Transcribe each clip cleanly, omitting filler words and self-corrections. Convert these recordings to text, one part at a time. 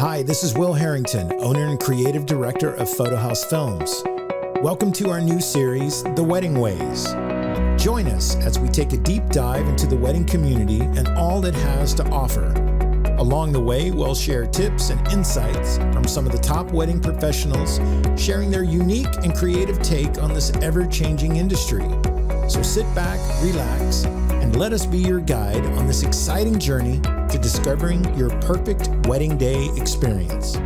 Hi, this is Will Harrington, owner and creative director of Photohouse Films. Welcome to our new series, The Wedding Ways. Join us as we take a deep dive into the wedding community and all it has to offer. Along the way, we'll share tips and insights from some of the top wedding professionals, sharing their unique and creative take on this ever-changing industry. So sit back, relax, and let us be your guide on this exciting journey to discovering your perfect wedding day experience.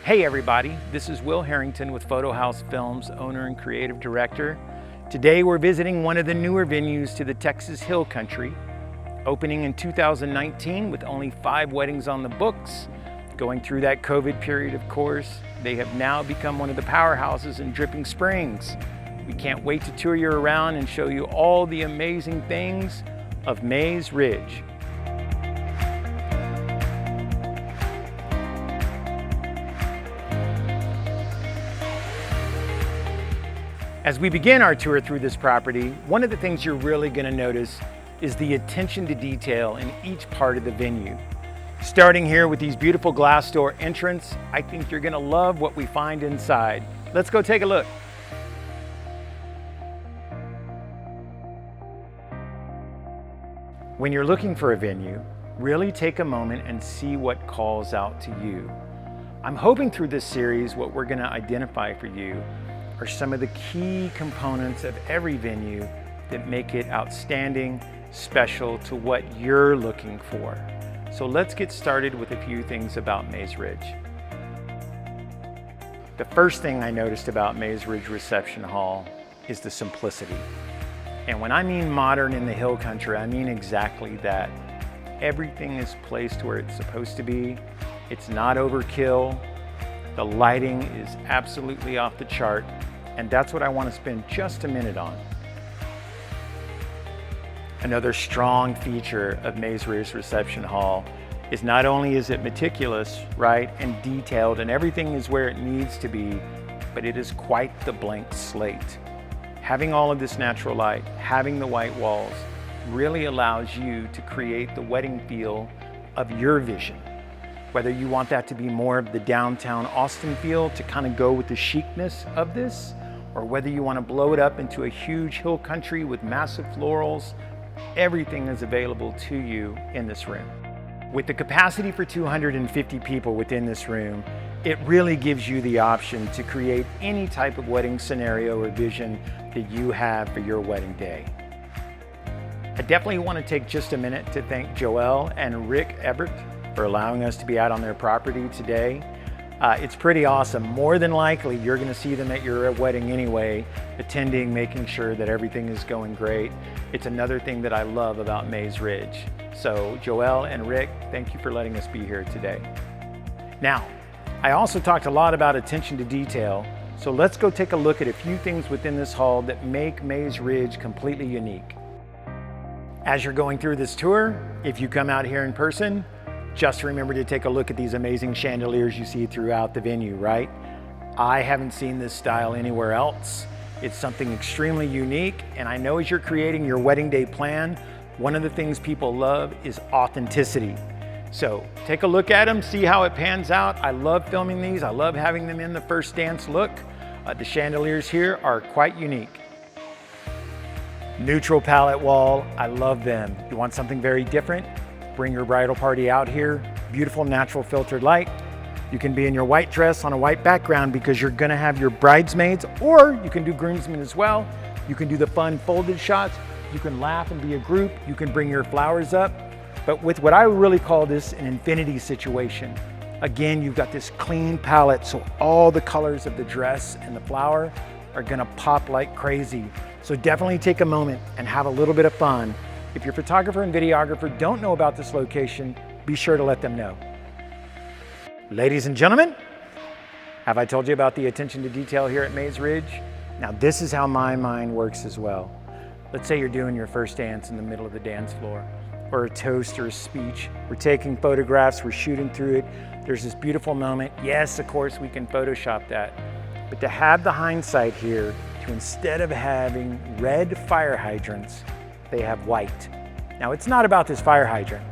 Hey everybody, this is Will Harrington with Photohouse Films, owner and creative director. Today we're visiting one of the newer venues to the Texas Hill Country, opening in 2019 with only 5 weddings on the books. Going through that COVID period, of course, they have now become one of the powerhouses in Dripping Springs. We can't wait to tour you around and show you all the amazing things of Mays Ridge. As we begin our tour through this property, one of the things you're really going to notice is the attention to detail in each part of the venue. Starting here with these beautiful glass door entrance, I think you're going to love what we find inside. Let's go take a look. When you're looking for a venue, really take a moment and see what calls out to you. I'm hoping through this series what we're going to identify for you are some of the key components of every venue that make it outstanding, special to what you're looking for. So let's get started with a few things about Mays Ridge. The first thing I noticed about Mays Ridge Reception Hall is the simplicity. And when I mean modern in the Hill Country, I mean exactly that. Everything is placed where it's supposed to be. It's not overkill. The lighting is absolutely off the chart. And that's what I want to spend just a minute on. Another strong feature of Mays Ridge Reception Hall is not only is it meticulous, right, and detailed, and everything is where it needs to be, but it is quite the blank slate. Having all of this natural light, having the white walls, really allows you to create the wedding feel of your vision. Whether you want that to be more of the downtown Austin feel to kind of go with the chicness of this, or whether you want to blow it up into a huge hill country with massive florals, everything is available to you in this room. With the capacity for 250 people within this room, it really gives you the option to create any type of wedding scenario or vision that you have for your wedding day. I definitely want to take just a minute to thank Joelle and Rick Ebert for allowing us to be out on their property today. It's pretty awesome. More than likely, you're going to see them at your wedding anyway, attending, making sure that everything is going great. It's another thing that I love about Mays Ridge. So Joelle and Rick, thank you for letting us be here today. Now, I also talked a lot about attention to detail, so let's go take a look at a few things within this hall that make Mays Ridge completely unique. As you're going through this tour, if you come out here in person, just remember to take a look at these amazing chandeliers you see throughout the venue, right? I haven't seen this style anywhere else. It's something extremely unique, and I know as you're creating your wedding day plan, one of the things people love is authenticity. So take a look at them, see how it pans out. I love filming these. I love having them in the first dance look. The chandeliers here are quite unique. Neutral palette wall, I love them. You want something very different? Bring your bridal party out here. Beautiful natural filtered light. You can be in your white dress on a white background because you're gonna have your bridesmaids, or you can do groomsmen as well. You can do the fun folded shots. You can laugh and be a group. You can bring your flowers up. But with what I really call this an infinity situation. Again, you've got this clean palette, so all the colors of the dress and the flower are gonna pop like crazy. So definitely take a moment and have a little bit of fun. If your photographer and videographer don't know about this location, be sure to let them know. Ladies and gentlemen, have I told you about the attention to detail here at Mays Ridge? Now this is how my mind works as well. Let's say you're doing your first dance in the middle of the dance floor. or a toast or a speech. We're taking photographs, we're shooting through it. There's this beautiful moment. Yes, of course, we can Photoshop that. But to have the hindsight here, to instead of having red fire hydrants, they have white. Now, it's not about this fire hydrant.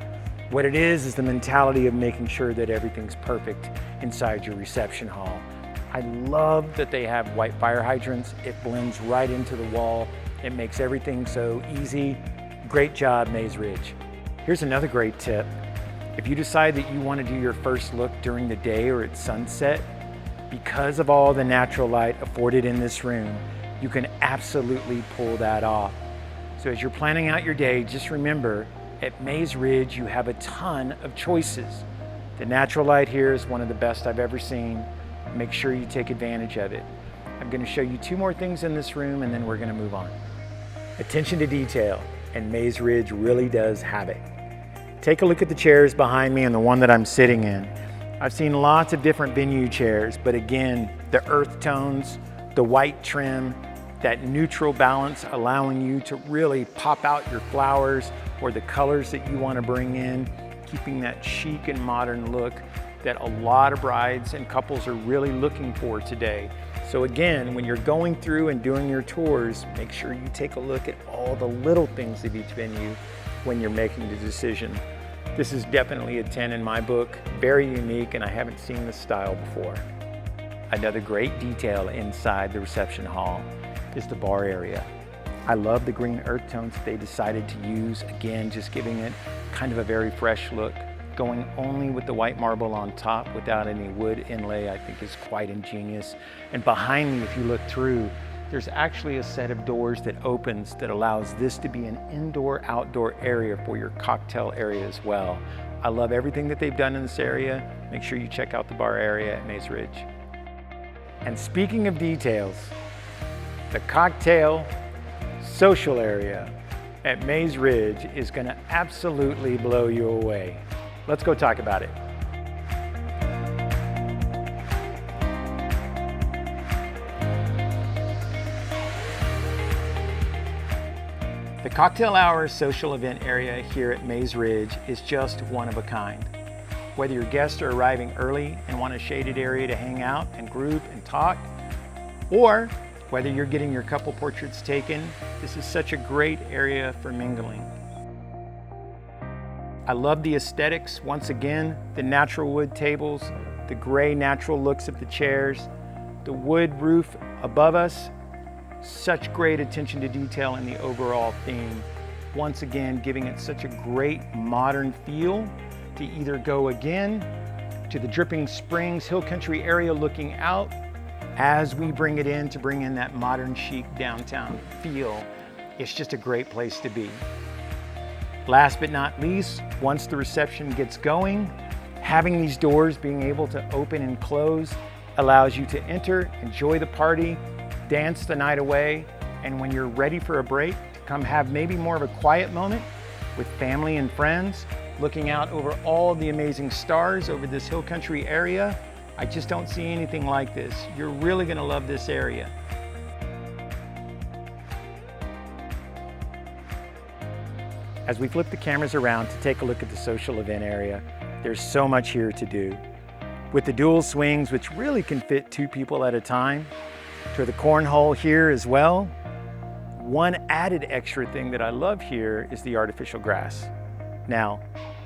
What it is the mentality of making sure that everything's perfect inside your reception hall. I love that they have white fire hydrants. It blends right into the wall. It makes everything so easy. Great job, Maze Ridge. Here's another great tip. If you decide that you want to do your first look during the day or at sunset, because of all the natural light afforded in this room, you can absolutely pull that off. So as you're planning out your day, just remember, at Maze Ridge, you have a ton of choices. The natural light here is one of the best I've ever seen. Make sure you take advantage of it. I'm going to show you 2 more things in this room and then we're going to move on. Attention to detail, and Maze Ridge really does have it. Take a look at the chairs behind me and the one that I'm sitting in. I've seen lots of different venue chairs, but again, the earth tones, the white trim, that neutral balance allowing you to really pop out your flowers or the colors that you want to bring in, keeping that chic and modern look that a lot of brides and couples are really looking for today. So again, when you're going through and doing your tours, make sure you take a look at all the little things of each venue when you're making the decision. This is definitely a 10 in my book, very unique, and I haven't seen this style before. Another great detail inside the reception hall is the bar area. I love the green earth tones that they decided to use. Again, just giving it kind of a very fresh look. Going only with the white marble on top without any wood inlay, I think is quite ingenious. And behind me, if you look through, there's actually a set of doors that opens that allows this to be an indoor-outdoor area for your cocktail area as well. I love everything that they've done in this area. Make sure you check out the bar area at Maze Ridge. And speaking of details, the cocktail social area at Maze Ridge is going to absolutely blow you away. Let's go talk about it. The cocktail hour social event area here at Maze Ridge is just one of a kind. Whether your guests are arriving early and want a shaded area to hang out and group and talk, or whether you're getting your couple portraits taken, this is such a great area for mingling. I love the aesthetics. Once again, the natural wood tables, the gray natural looks of the chairs, the wood roof above us, such great attention to detail in the overall theme. Once again, giving it such a great modern feel to either go again to the Dripping Springs Hill Country area looking out as we bring it in to bring in that modern chic downtown feel. It's just a great place to be. Last but not least, once the reception gets going, having these doors being able to open and close allows you to enter, enjoy the party, dance the night away, and when you're ready for a break, come have maybe more of a quiet moment with family and friends, looking out over all the amazing stars over this hill country area. I just don't see anything like this. You're really gonna love this area. As we flip the cameras around to take a look at the social event area, there's so much here to do. With the dual swings, which really can fit 2 people at a time, to the cornhole here as well. One added extra thing that I love here is the artificial grass. Now,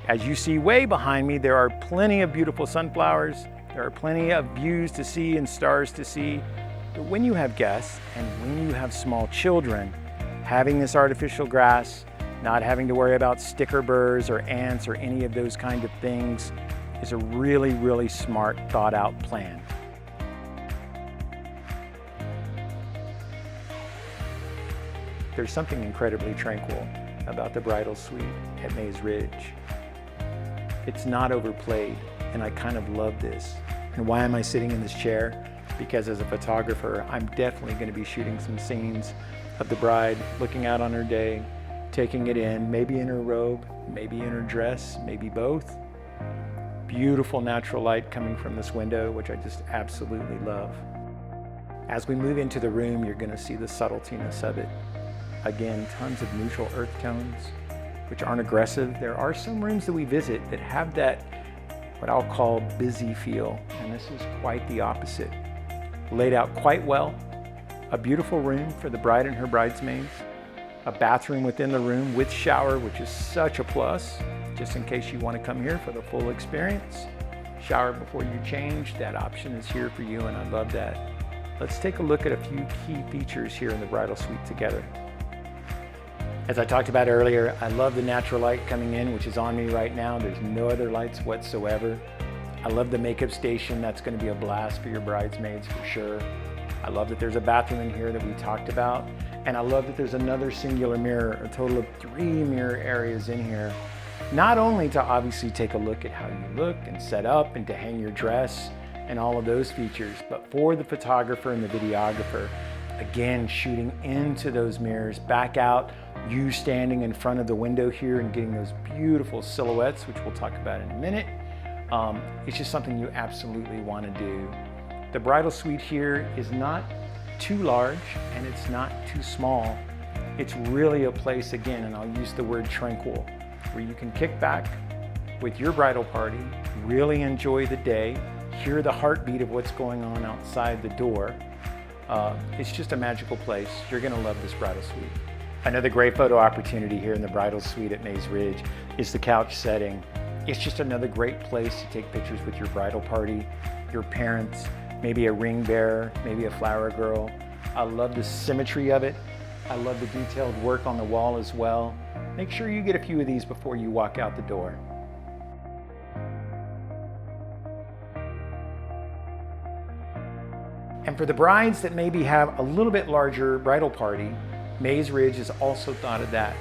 as you see way behind me, there are plenty of beautiful sunflowers. There are plenty of views to see and stars to see. But when you have guests and when you have small children, having this artificial grass, not having to worry about sticker burrs or ants or any of those kind of things is a really, really smart, thought out plan. There's something incredibly tranquil about the bridal suite at Maze Ridge. It's not overplayed, and I kind of love this. And why am I sitting in this chair? Because as a photographer, I'm definitely going to be shooting some scenes of the bride looking out on her day, taking it in, maybe in her robe, maybe in her dress, maybe both. Beautiful natural light coming from this window, which I just absolutely love. As we move into the room, you're going to see the subtletiness of it. Again, tons of neutral earth tones, which aren't aggressive. There are some rooms that we visit that have that, what I'll call busy feel, and this is quite the opposite. Laid out quite well, a beautiful room for the bride and her bridesmaids, a bathroom within the room with shower, which is such a plus, just in case you want to come here for the full experience. Shower before you change, that option is here for you, and I love that. Let's take a look at a few key features here in the bridal suite together. As I talked about earlier, I love the natural light coming in, which is on me right now. There's no other lights whatsoever. I love the makeup station. That's going to be a blast for your bridesmaids for sure. I love that there's a bathroom in here that we talked about. And I love that there's another singular mirror, a total of 3 mirror areas in here. Not only to obviously take a look at how you look and set up and to hang your dress and all of those features, but for the photographer and the videographer, again, shooting into those mirrors, back out, you standing in front of the window here and getting those beautiful silhouettes, which we'll talk about in a minute. It's just something you absolutely want to do. The bridal suite here is not too large and it's not too small. It's really a place, again, and I'll use the word tranquil, where you can kick back with your bridal party, really enjoy the day, hear the heartbeat of what's going on outside the door. It's just a magical place. You're gonna love this bridal suite. Another great photo opportunity here in the bridal suite at Mays Ridge is the couch setting. It's just another great place to take pictures with your bridal party, your parents, maybe a ring bearer, maybe a flower girl. I love the symmetry of it. I love the detailed work on the wall as well. Make sure you get a few of these before you walk out the door. And for the brides that maybe have a little bit larger bridal party, Mays Ridge has also thought of that.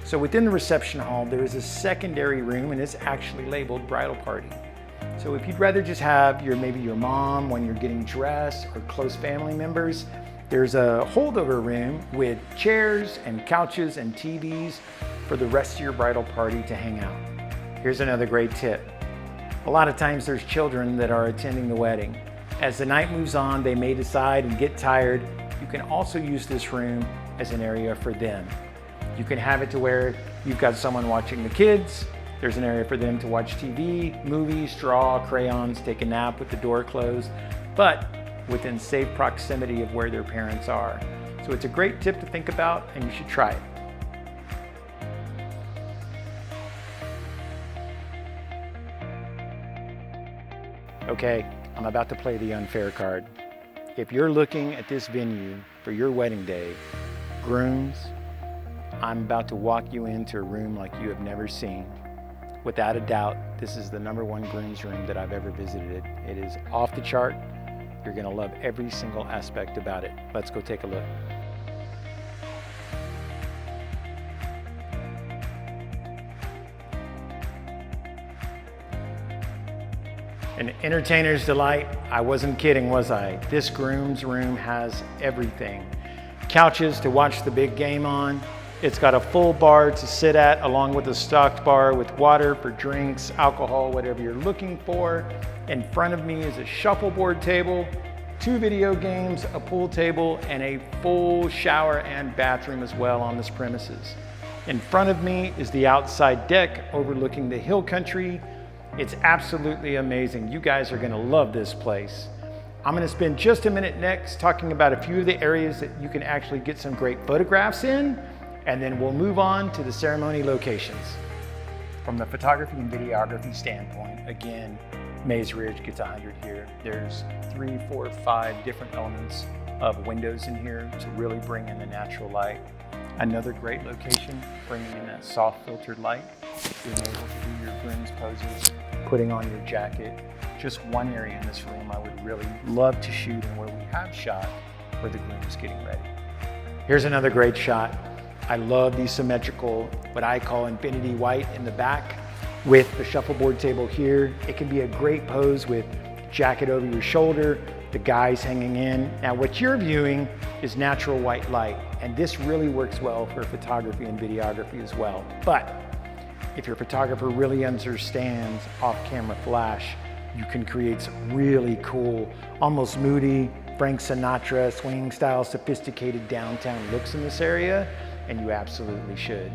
So within the reception hall, there is a secondary room, and it's actually labeled bridal party. So if you'd rather just have maybe your mom when you're getting dressed or close family members, there's a holdover room with chairs and couches and TVs for the rest of your bridal party to hang out. Here's another great tip. A lot of times there's children that are attending the wedding. As the night moves on, they may decide and get tired. You can also use this room as an area for them. You can have it to where you've got someone watching the kids. There's an area for them to watch TV, movies, draw, crayons, take a nap with the door closed, but within safe proximity of where their parents are. So it's a great tip to think about, and you should try it. Okay, I'm about to play the unfair card. If you're looking at this venue for your wedding day, grooms, I'm about to walk you into a room like you have never seen. Without a doubt, this is the #1 groom's room that I've ever visited. It is off the chart. You're gonna love every single aspect about it. Let's go take a look. An entertainer's delight. I wasn't kidding, was I? This groom's room has everything. Couches to watch the big game on. It's got a full bar to sit at, along with a stocked bar with water for drinks, alcohol, whatever you're looking for. In front of me is a shuffleboard table, 2 video games, a pool table, and a full shower and bathroom as well on this premises. In front of me is the outside deck overlooking the hill country. It's absolutely amazing. You guys are gonna love this place. I'm gonna spend just a minute next talking about a few of the areas that you can actually get some great photographs in, and then we'll move on to the ceremony locations. From the photography and videography standpoint, again, Mays Ridge gets 100 here. There's 3, 4, 5 different elements of windows in here to really bring in the natural light. Another great location, bringing in that soft filtered light, being able to do your groom's poses, putting on your jacket. Just one area in this room I would really love to shoot, and where we have shot where the groom is getting ready. Here's another great shot. I love the symmetrical, what I call infinity white in the back with the shuffleboard table here. It can be a great pose with jacket over your shoulder, the guys hanging in. Now what you're viewing is natural white light, and this really works well for photography and videography as well. But if your photographer really understands off-camera flash, you can create some really cool, almost moody, Frank Sinatra, swinging style, sophisticated downtown looks in this area, and you absolutely should.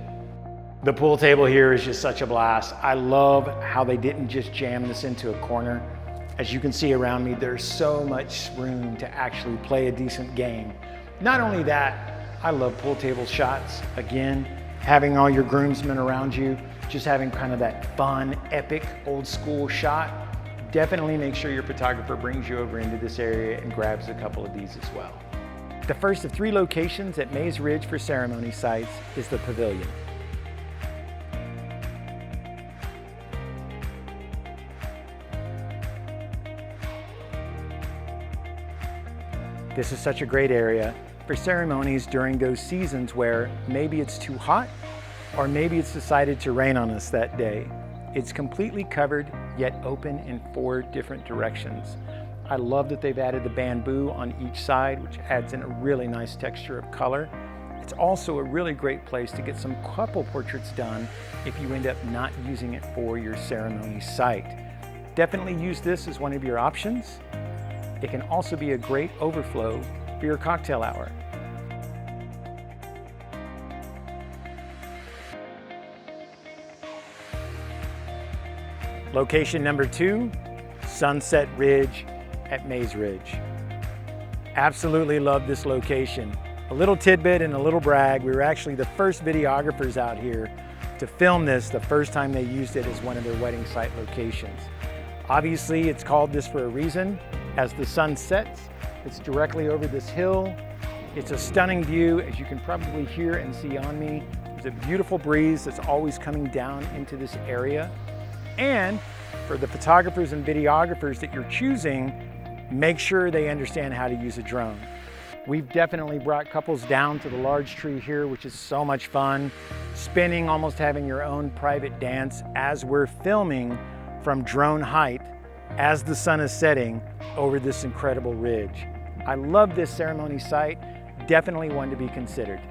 The pool table here is just such a blast. I love how they didn't just jam this into a corner. As you can see around me, there's so much room to actually play a decent game. Not only that, I love pool table shots. Again, having all your groomsmen around you, just having kind of that fun, epic, old school shot. Definitely make sure your photographer brings you over into this area and grabs a couple of these as well. The first of 3 locations at Mays Ridge for ceremony sites is the Pavilion. This is such a great area for ceremonies during those seasons where maybe it's too hot or maybe it's decided to rain on us that day. It's completely covered yet open in 4 different directions. I love that they've added the bamboo on each side, which adds in a really nice texture of color. It's also a really great place to get some couple portraits done if you end up not using it for your ceremony site. Definitely use this as one of your options. It can also be a great overflow for your cocktail hour. Location number 2, Sunset Ridge at Mays Ridge. Absolutely love this location. A little tidbit and a little brag, we were actually the first videographers out here to film this the first time they used it as one of their wedding site locations. Obviously, it's called this for a reason. As the sun sets, it's directly over this hill. It's a stunning view, as you can probably hear and see on me. There's a beautiful breeze that's always coming down into this area. And for the photographers and videographers that you're choosing, make sure they understand how to use a drone. We've definitely brought couples down to the large tree here, which is so much fun. Spinning, almost having your own private dance as we're filming from drone height as the sun is setting over this incredible ridge. I love this ceremony site, definitely one to be considered.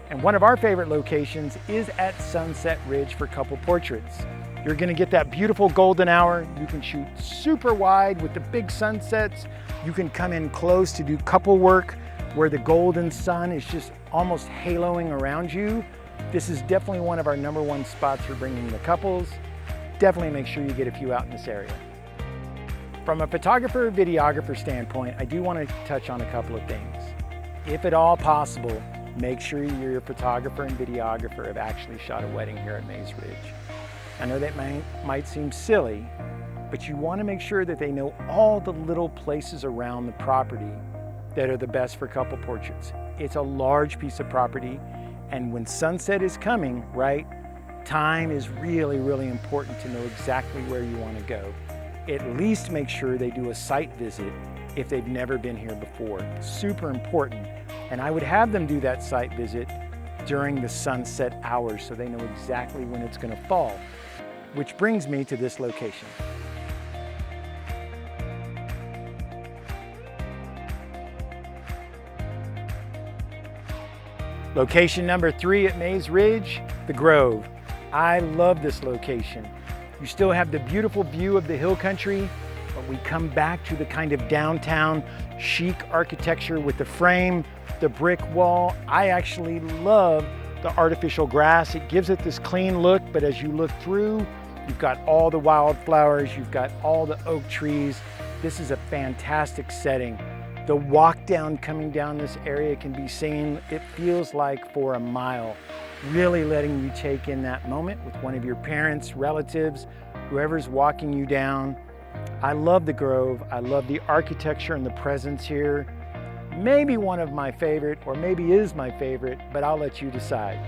And one of our favorite locations is at Sunset Ridge for couple portraits. You're gonna get that beautiful golden hour. You can shoot super wide with the big sunsets. You can come in close to do couple work where the golden sun is just almost haloing around you. This is definitely one of our #1 spots for bringing the couples. Definitely make sure you get a few out in this area. From a photographer, videographer standpoint, I do want to touch on a couple of things. If at all possible, make sure your photographer and videographer have actually shot a wedding here at Mays Ridge. I know that might seem silly, but you want to make sure that they know all the little places around the property that are the best for couple portraits. It's a large piece of property, and when sunset is coming, right, time is really, really important to know exactly where you want to go. At least make sure they do a site visit if they've never been here before. Super important. And I would have them do that site visit during the sunset hours so they know exactly when it's going to fall. Which brings me to this location. Location number 3 at Mays Ridge, the Grove. I love this location. You still have the beautiful view of the hill country, but we come back to the kind of downtown chic architecture with the frame, the brick wall. I actually love the artificial grass. It gives it this clean look, but as you look through, you've got all the wildflowers, you've got all the oak trees. This is a fantastic setting. The walk down coming down this area can be seen, it feels like for a mile. Really letting you take in that moment with one of your parents, relatives, whoever's walking you down. I love the Grove. I love the architecture and the presence here. Maybe one of my favorite, or maybe is my favorite, but I'll let you decide.